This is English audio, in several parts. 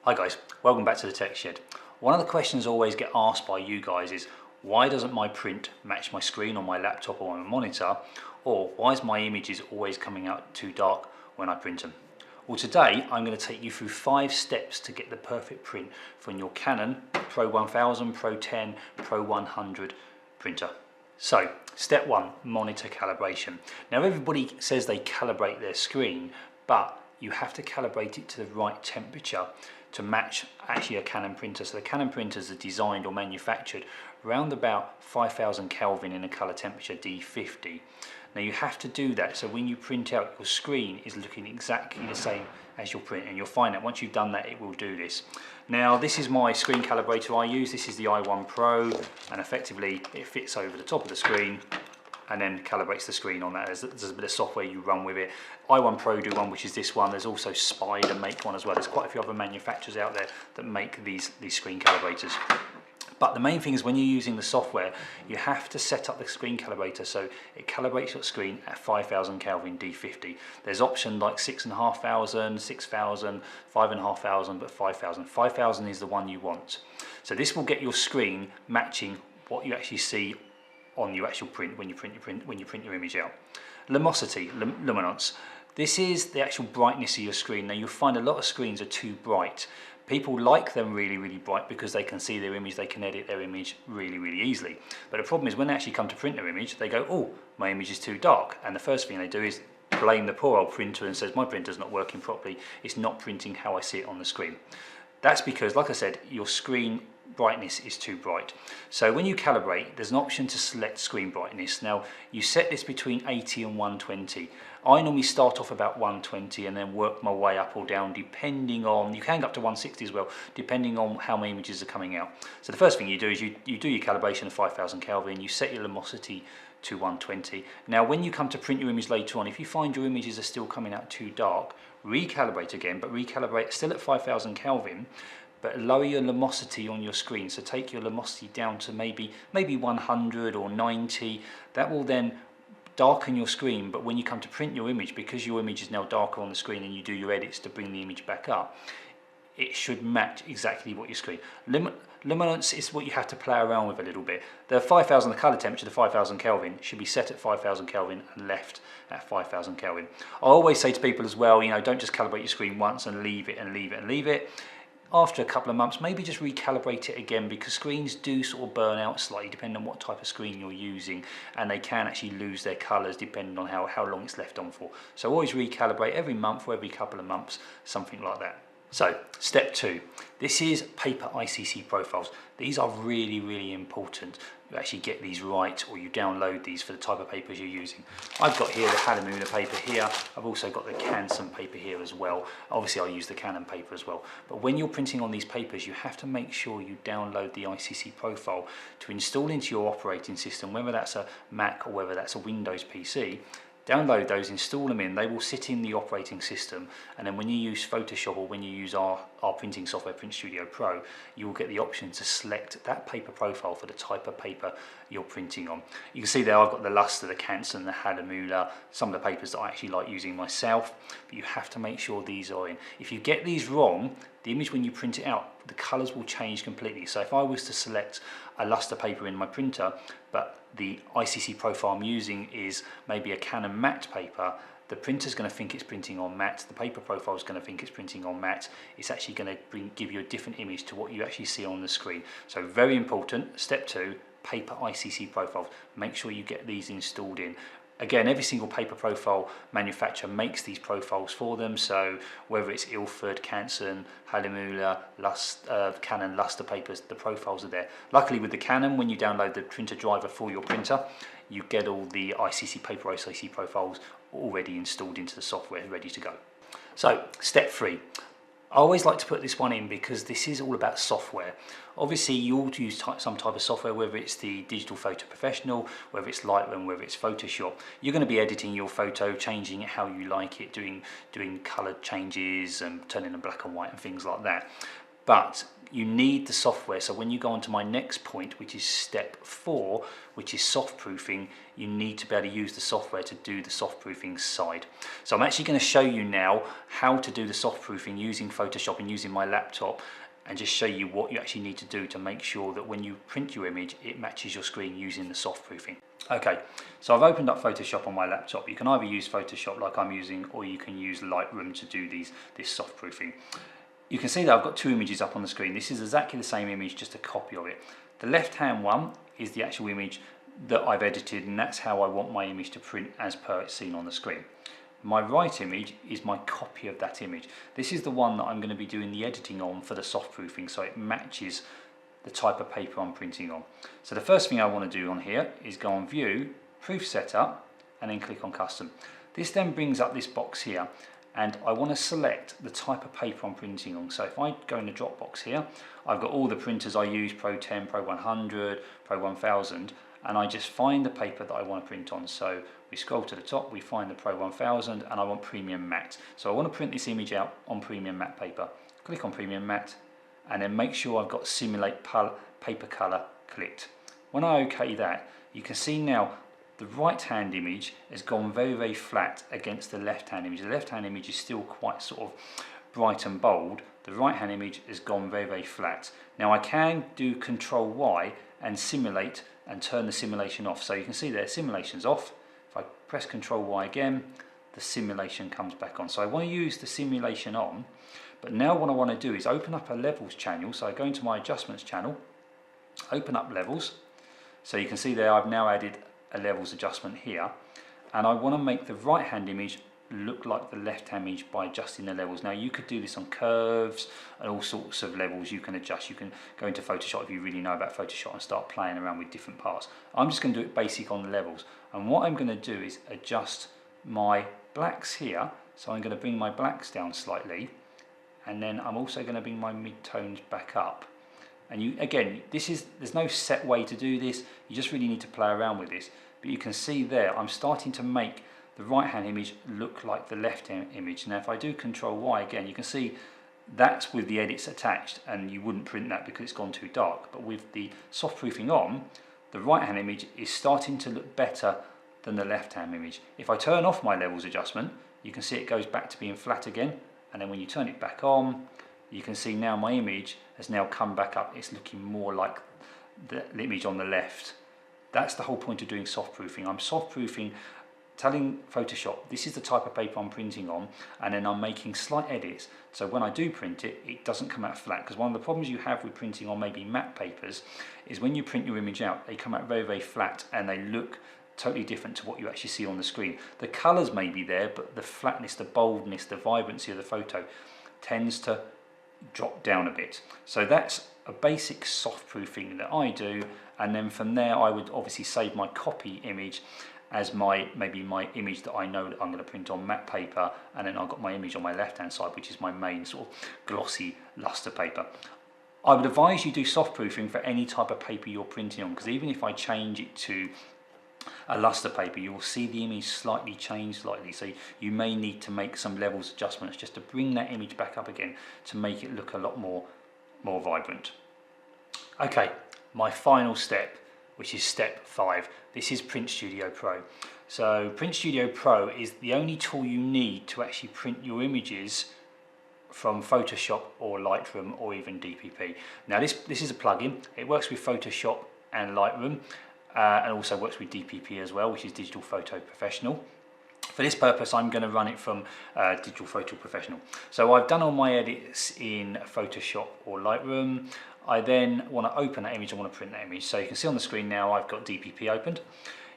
Hi guys, welcome back to the Tech Shed. One of the questions I always get asked by you guys is why doesn't my print match my screen on my laptop or on my monitor, or why is my images always coming out too dark when I print them? Well, today I'm going to take you through 5 steps to get the perfect print from your Canon Pro 1000, Pro 10, Pro 100 printer. So, step 1, monitor calibration. Now everybody says they calibrate their screen, but you have to calibrate it to the right temperature to match actually a Canon printer. So the Canon printers are designed or manufactured around about 5000 Kelvin in a color temperature D50. Now you have to do that so when you print out, your screen is looking exactly the same as your print, and you'll find that once you've done that it will do this. Now this is my screen calibrator I use. This is the i1 Pro, and effectively it fits over the top of the screen and then calibrates the screen on that. There's a bit of software you run with it. i1 Pro do one, which is this one. There's also Spider make one as well. There's quite a few other manufacturers out there that make these screen calibrators. But the main thing is when you're using the software, you have to set up the screen calibrator so it calibrates your screen at 5000 Kelvin D50. There's options like 6500, 6000, 5500, but 5000. 5000 is the one you want. So this will get your screen matching what you actually see on your actual print when you print your image out. Lumosity, luminance. This is the actual brightness of your screen. Now you'll find a lot of screens are too bright. People like them really bright because they can see their image, they can edit their image really easily. But the problem is when they actually come to print their image, they go, oh, my image is too dark. And the first thing they do is blame the poor old printer and says, my printer's not working properly. It's not printing how I see it on the screen. That's because, like I said, your screen brightness is too bright. So when you calibrate, there's an option to select screen brightness. Now you set this between 80 and 120. I normally start off about 120 and then work my way up or down depending on, you can go up to 160 as well, depending on how many images are coming out. So the first thing you do is you do your calibration of 5000 Kelvin, you set your luminosity to 120. Now when you come to print your image later on, if you find your images are still coming out too dark, recalibrate again, but recalibrate still at 5000 Kelvin, but lower your luminosity on your screen. So take your luminosity down to maybe 100 or 90. That will then darken your screen, but when you come to print your image, because your image is now darker on the screen and you do your edits to bring the image back up, it should match exactly what your screen. Luminance is what you have to play around with a little bit. The 5000, the color temperature, the 5000 Kelvin, should be set at 5000 Kelvin and left at 5000 Kelvin. I always say to people as well, you know, don't just calibrate your screen once and leave it and leave it and leave it. After a couple of months, maybe just recalibrate it again, because screens do sort of burn out slightly depending on what type of screen you're using, and they can actually lose their colors depending on how long it's left on for. So always recalibrate every month or every couple of months, something like that. So step 2, this is paper ICC profiles. These are really important. You actually get these right, or you download these for the type of papers you're using. I've got here the Halimuna paper here. I've also got the Canon paper here as well. Obviously I use the Canon paper as well. But when you're printing on these papers, you have to make sure you download the ICC profile to install into your operating system, whether that's a Mac or whether that's a Windows PC. Download those, install them in, they will sit in the operating system, and then when you use Photoshop or when you use our printing software, Print Studio Pro, you will get the option to select that paper profile for the type of paper you're printing on. You can see there I've got the Luster, the Canon, the Halimuna, some of the papers that I actually like using myself, but you have to make sure these are in. If you get these wrong, the image when you print it out, the colours will change completely. So if I was to select a Luster paper in my printer, but the ICC profile I'm using is maybe a Canon matte paper, the printer's going to think it's printing on matte, the paper profile is going to think it's printing on matte. It's actually going to give you a different image to what you actually see on the screen. So very important, step 2, paper ICC profiles. Make sure you get these installed in. Again, every single paper profile manufacturer makes these profiles for them, so whether it's Ilford, Canon, Halimuna, Canon Luster papers, the profiles are there. Luckily with the Canon, when you download the printer driver for your printer, you get all the paper ICC profiles already installed into the software, ready to go. So, step 3. I always like to put this one in because this is all about software. Obviously you'll use some type of software, whether it's the Digital Photo Professional, whether it's Lightroom, whether it's Photoshop. You're going to be editing your photo, changing it how you like it, doing colour changes and turning them black and white and things like that. but you need the software. So when you go on to my next point, which is step 4, which is soft proofing, you need to be able to use the software to do the soft proofing side. So I'm actually going to show you now how to do the soft proofing using Photoshop and using my laptop, and just show you what you actually need to do to make sure that when you print your image, it matches your screen using the soft proofing. Okay, so I've opened up Photoshop on my laptop. You can either use Photoshop like I'm using, or you can use Lightroom to do this soft proofing. You can see that I've got 2 images up on the screen. This is exactly the same image, just a copy of it. The left hand one is the actual image that I've edited, and that's how I want my image to print as per it's seen on the screen. My right image is my copy of that image. This is the one that I'm going to be doing the editing on for the soft proofing, so it matches the type of paper I'm printing on. So the first thing I want to do on here is go on View, Proof Setup, and then click on Custom. This then brings up this box here, and I want to select the type of paper I'm printing on. So if I go in the drop box here, I've got all the printers I use, Pro 10, Pro 100, Pro 1000, and I just find the paper that I want to print on. So we scroll to the top, we find the Pro 1000, and I want Premium Matte. So I want to print this image out on Premium Matte paper. Click on Premium Matte, and then make sure I've got Simulate Paper Color clicked. When I OK that, you can see now the right hand image has gone very, very flat against the left hand image. The left hand image is still quite sort of bright and bold. The right hand image has gone very, very flat. Now I can do Control Y and simulate and turn the simulation off. So you can see there, simulation's off. If I press Control Y again, the simulation comes back on. So I want to use the simulation on, but now what I want to do is open up a levels channel. So I go into my adjustments channel, open up levels. So you can see there I've now added a levels adjustment here, and I want to make the right hand image look like the left hand image by adjusting the levels. Now you could do this on curves and all sorts of levels you can adjust. You can go into Photoshop if you really know about Photoshop and start playing around with different parts. I'm just going to do it basic on the levels, and what I'm going to do is adjust my blacks here. So I'm going to bring my blacks down slightly, and then I'm also going to bring my mid-tones back up. And you, again, there's no set way to do this, you just really need to play around with this. But you can see there, I'm starting to make the right hand image look like the left hand image. Now if I do Control Y again, you can see that's with the edits attached, and you wouldn't print that because it's gone too dark. But with the soft proofing on, the right hand image is starting to look better than the left hand image. If I turn off my levels adjustment, you can see it goes back to being flat again, and then when you turn it back on, you can see now my image has now come back up. It's looking more like the image on the left. That's the whole point of doing soft proofing. I'm soft proofing, telling Photoshop this is the type of paper I'm printing on, and then I'm making slight edits so when I do print it, it doesn't come out flat. Because one of the problems you have with printing on maybe matte papers is when you print your image out, they come out very, very flat, and they look totally different to what you actually see on the screen. The colours may be there, but the flatness, the boldness, the vibrancy of the photo tends to drop down a bit. So that's a basic soft proofing that I do, and then from there I would obviously save my copy image as maybe my image that I know that I'm going to print on matte paper, and then I've got my image on my left hand side, which is my main sort of glossy luster paper. I would advise you do soft proofing for any type of paper you're printing on, because even if I change it to a luster paper, you will see the image slightly change slightly, so you may need to make some levels adjustments just to bring that image back up again to make it look a lot more vibrant. Okay, my final step, which is step 5. This is Print Studio Pro. So Print Studio Pro is the only tool you need to actually print your images from Photoshop or Lightroom or even DPP. Now this is a plugin. It works with Photoshop and Lightroom, and also works with DPP as well, which is Digital Photo Professional. For this purpose, I'm going to run it from Digital Photo Professional. So I've done all my edits in Photoshop or Lightroom. I then want to open that image, I want to print that image. So you can see on the screen now I've got DPP opened.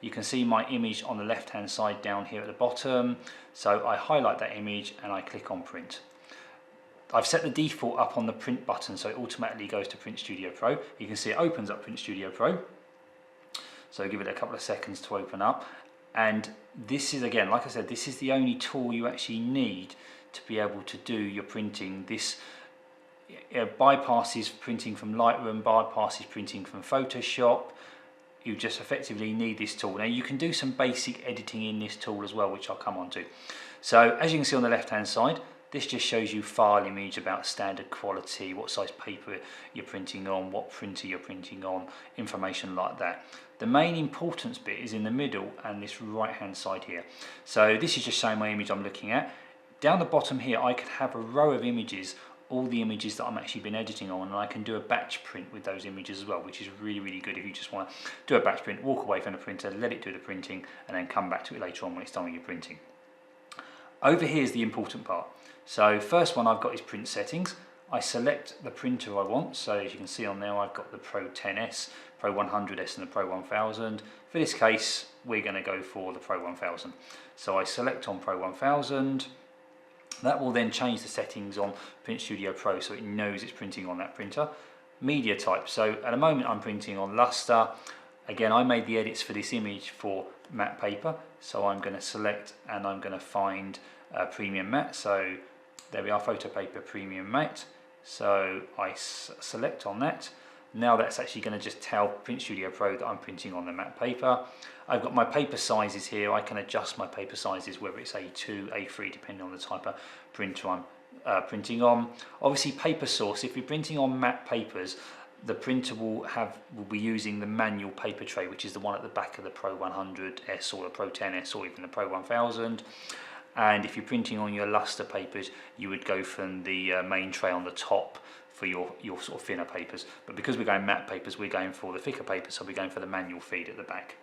You can see my image on the left hand side down here at the bottom. So I highlight that image and I click on print. I've set the default up on the print button, so it automatically goes to Print Studio Pro. You can see it opens up Print Studio Pro. So give it a couple of seconds to open up. And this is, again, like I said, this is the only tool you actually need to be able to do your printing. This bypasses printing from Lightroom, bypasses printing from Photoshop. You just effectively need this tool. Now you can do some basic editing in this tool as well, which I'll come on to. So as you can see on the left hand side, This just shows you file image about standard quality, what size paper you're printing on, what printer you're printing on, information like that. The main importance bit is in the middle and this right hand side here. So this is just showing my image I'm looking at. Down the bottom here I could have a row of images, all the images that I'm actually been editing on, and I can do a batch print with those images as well, which is really good if you just want to do a batch print, walk away from the printer, let it do the printing, and then come back to it later on when it's done with your printing. Over here is the important part. So first one I've got is print settings. I select the printer I want, so as you can see on there I've got the Pro 10S, Pro 100S and the Pro 1000. For this case we're going to go for the Pro 1000. So I select on Pro 1000. That will then change the settings on Print Studio Pro so it knows it's printing on that printer. Media type, so at the moment I'm printing on Luster. Again, I made the edits for this image for matte paper, so I'm going to select and I'm going to find premium matte. So there we are, photo paper premium matte. So I select on that. Now that's actually going to just tell Print Studio Pro that I'm printing on the matte paper. I've got my paper sizes here. I can adjust my paper sizes, whether it's A2, A3, depending on the type of printer I'm printing on. Obviously paper source, if you're printing on matte papers, the printer will be using the manual paper tray, which is the one at the back of the Pro 100S or the Pro 10S or even the Pro 1000. And if you're printing on your Luster papers, you would go from the main tray on the top for your sort of thinner papers. But because we're going matte papers, we're going for the thicker papers, so we're going for the manual feed at the back.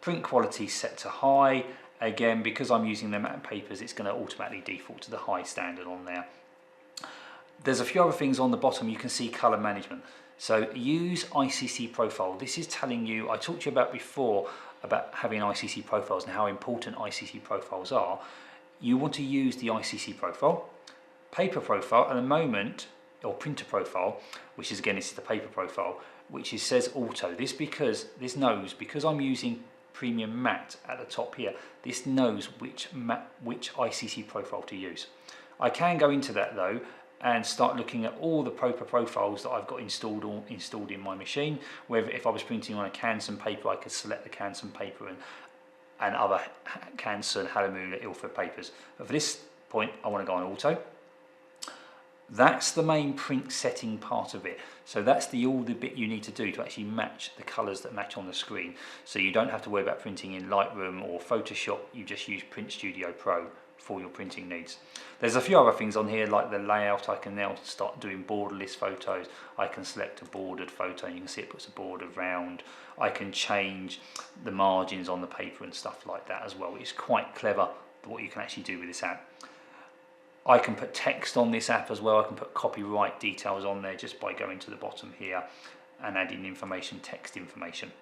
Print quality set to high. Again, because I'm using the matte papers, it's going to automatically default to the high standard on there. There's a few other things on the bottom. You can see color management. So use ICC profile. This is telling you, I talked to you about before about having ICC profiles and how important ICC profiles are. You want to use the ICC profile. Paper profile at the moment, or printer profile, which is again, this is the paper profile, which says auto. This knows, because I'm using premium matte at the top here, this knows which ICC profile to use. I can go into that though and start looking at all the paper profiles that I've got installed in my machine. Whether if I was printing on a Canson paper, I could select the Canson paper and other Canson, Hallomula, Ilford papers. But for this point, I want to go on auto. That's the main print setting part of it. So that's all the bit you need to do to actually match the colours that match on the screen. So you don't have to worry about printing in Lightroom or Photoshop, you just use Print Studio Pro for your printing needs. There's a few other things on here like the layout. I can now start doing borderless photos. I can select a bordered photo and you can see it puts a border around. I can change the margins on the paper and stuff like that as well. It's quite clever what you can actually do with this app. I can put text on this app as well. I can put copyright details on there just by going to the bottom here and adding information, text information.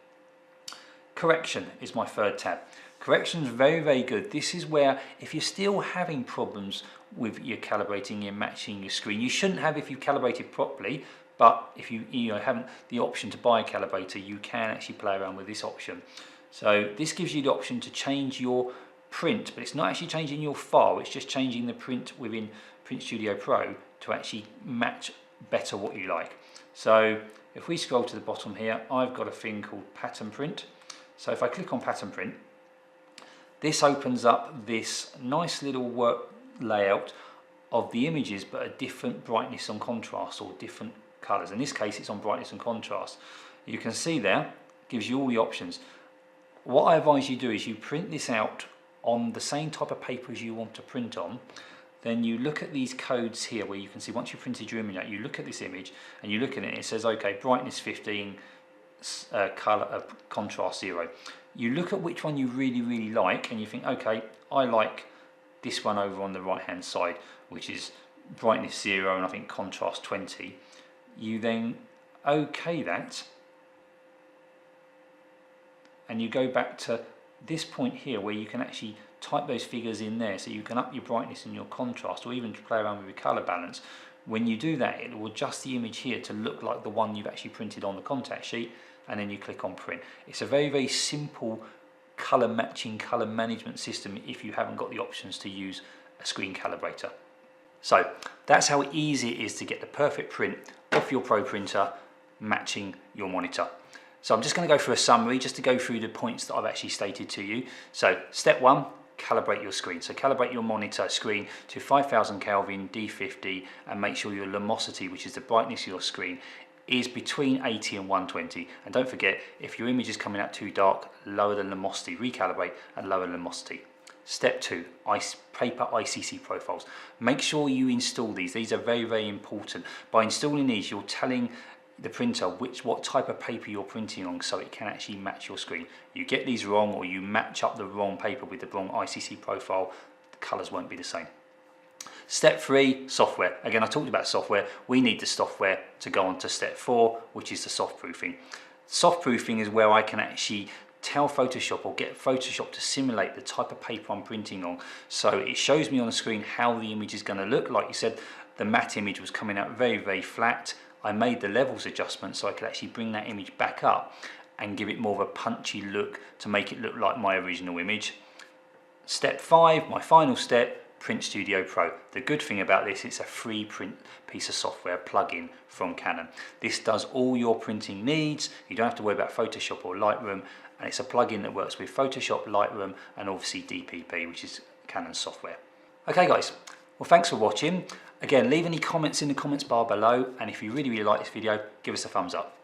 Correction is my third tab. Correction is very good. This is where if you're still having problems with your calibrating and matching your screen, you shouldn't have if you calibrated properly, but if you haven't the option to buy a calibrator, you can actually play around with this option. So this gives you the option to change your print, but it's not actually changing your file, it's just changing the print within Print Studio Pro to actually match better what you like. So if we scroll to the bottom here, I've got a thing called pattern print. So if I click on pattern print, this opens up this nice little work layout of the images, but a different brightness and contrast or different colors. In this case, it's on brightness and contrast. You can see there, gives you all the options. What I advise you do is you print this out on the same type of paper as you want to print on. Then you look at these codes here where you can see once you've printed your image out, you look at this image and you look at it and it says, okay, brightness 15, color contrast 0. You look at which one you really like and you think, okay, I like this one over on the right hand side, which is brightness 0 and I think contrast 20. You then okay that and you go back to this point here where you can actually type those figures in there, so you can up your brightness and your contrast or even play around with your color balance. When you do that, it will adjust the image here to look like the one you've actually printed on the contact sheet, and then you click on print. It's a very simple color matching, color management system if you haven't got the options to use a screen calibrator. So that's how easy it is to get the perfect print off your Pro printer matching your monitor. So I'm just going to go through a summary just to go through the points that I've actually stated to you. So step 1, calibrate your screen. So calibrate your monitor screen to 5000 Kelvin D50 and make sure your luminosity, which is the brightness of your screen, is between 80 and 120. And don't forget, if your image is coming out too dark, lower the luminosity, recalibrate and lower the luminosity. Step 2, paper ICC profiles. Make sure you install these. These are very, very important. By installing these, you're telling the printer what type of paper you're printing on, so it can actually match your screen. You get these wrong, or you match up the wrong paper with the wrong ICC profile, the colours won't be the same. Step 3, software. Again, I talked about software. We need the software to go on to step 4, which is the soft proofing. Soft proofing is where I can actually tell Photoshop or get Photoshop to simulate the type of paper I'm printing on. So it shows me on the screen how the image is going to look. Like you said, the matte image was coming out very, very flat. I made the levels adjustment so I could actually bring that image back up and give it more of a punchy look to make it look like my original image. Step 5, my final step, Print Studio Pro. The good thing about this, it's a free print piece of software plugin from Canon. This does all your printing needs. You don't have to worry about Photoshop or Lightroom, and it's a plugin that works with Photoshop, Lightroom, and obviously DPP, which is Canon software. Okay guys, well thanks for watching. Again, leave any comments in the comments bar below, and if you really like this video, give us a thumbs up.